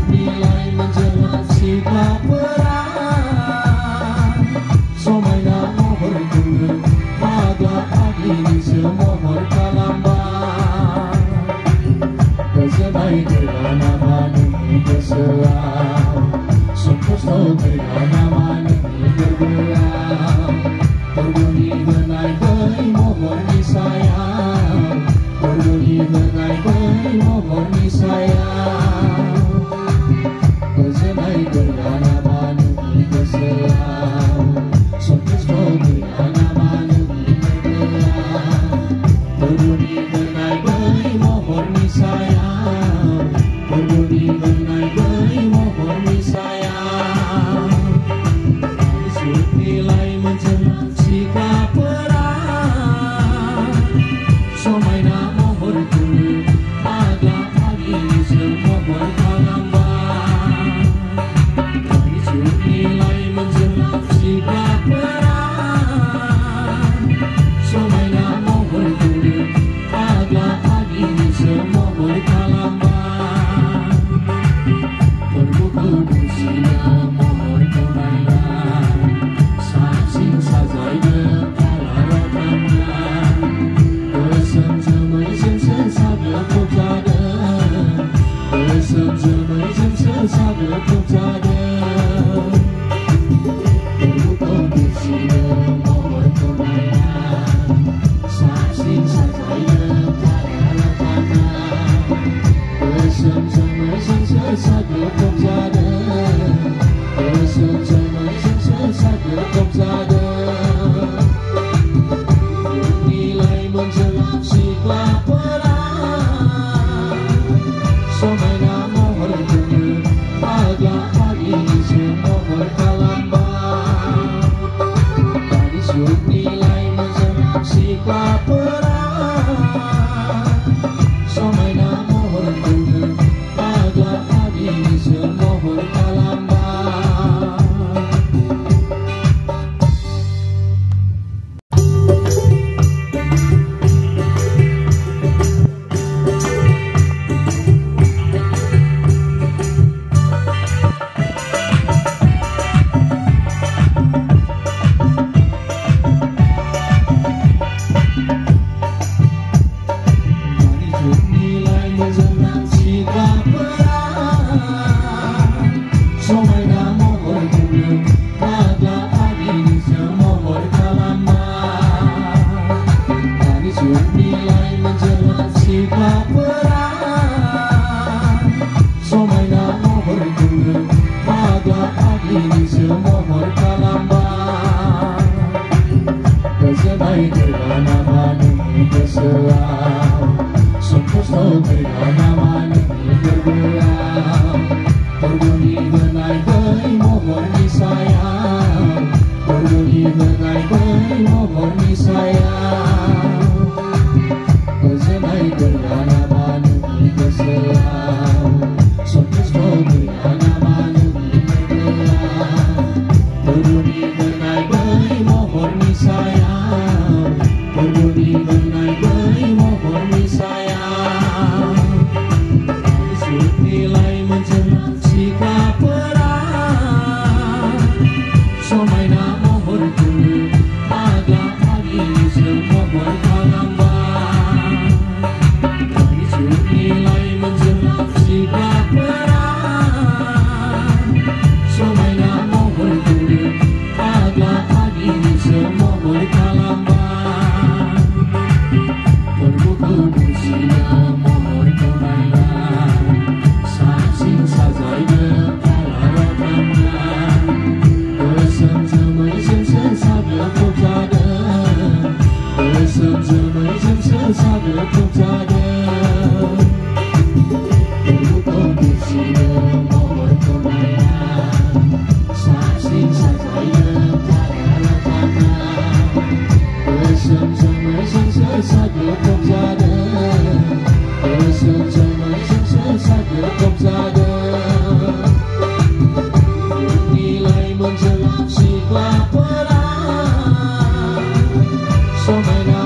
nilai menjelang sikap perang. Somaina mohon guru, agak agini semua berkalambang. Kesenai kerana mani keselam, sungkus tau kerana mani bergerak. Berbunyi benai benai mohon disayang, berbunyi benai benai mohon disayang. Kesenai kerana mani keselam, sungkus tau kerana mani bergerak. Berbunyi benai benai mohon disayang, berbunyi benai benai mohon disayang. Isu nilai menjelang sikap perang. Somaina mohon guru, agak agini semua berkalambang. Isu nilai menjelang sikap perang. Somaina mohon guru, agak agini semua berkalambang. Berbuku musia mohon kebaikan, saksing sajai kepala rotangan. Kesem jemai jem sesada kujada, kesem jemai jem sesada kujada. Berbuku musia mohon kebaikan, saksing sajai kepala rotangan. Kesem jemai jem sesada kujada, kesem jemai jem sesada kujada. Nilai menjelang sikap perang. Somaina mohon guru, agak agini semua berkalambang. Isu nilai menjelang sikap perang. Somaina mohon guru, agak agini semua berkalambang. Nilai menjelang sikap perang. Somaina mohon guru, agak agini semua berkalambang. Isu nilai menjelang sikap perang. Somaina mohon guru, agak agini semua berkalambang. Kesenai kerana mani keselam, sungkus tau kerana mani bergerak. Berbunyi benai benai mohon disayang, berbunyi benai benai mohon disayang. Kesenai kerana mani keselam, sungkus tau kerana mani bergerak. Berbunyi benai benai mohon disayang, berbunyi benai benai mohon disayang. Isu nilai menjelang sikap perang. Somaina mohon guru, agak agini semua berkalambang. Isu nilai menjelang sikap perang. Somaina mohon guru, agak agini semua berkalambang. Berbuku musia mohon kebaikan, saksing sajai kepala rotangan. Kesem jemai jem sesada kujada, kesem jemai jem sesada kujada. Berbuku musia mohon kebaikan, saksing sajai kepala rotangan. Kesem jemai jem sesada kujada, kesem jemai jem sesada kujada. Nilai menjelang sikap perang. Somaina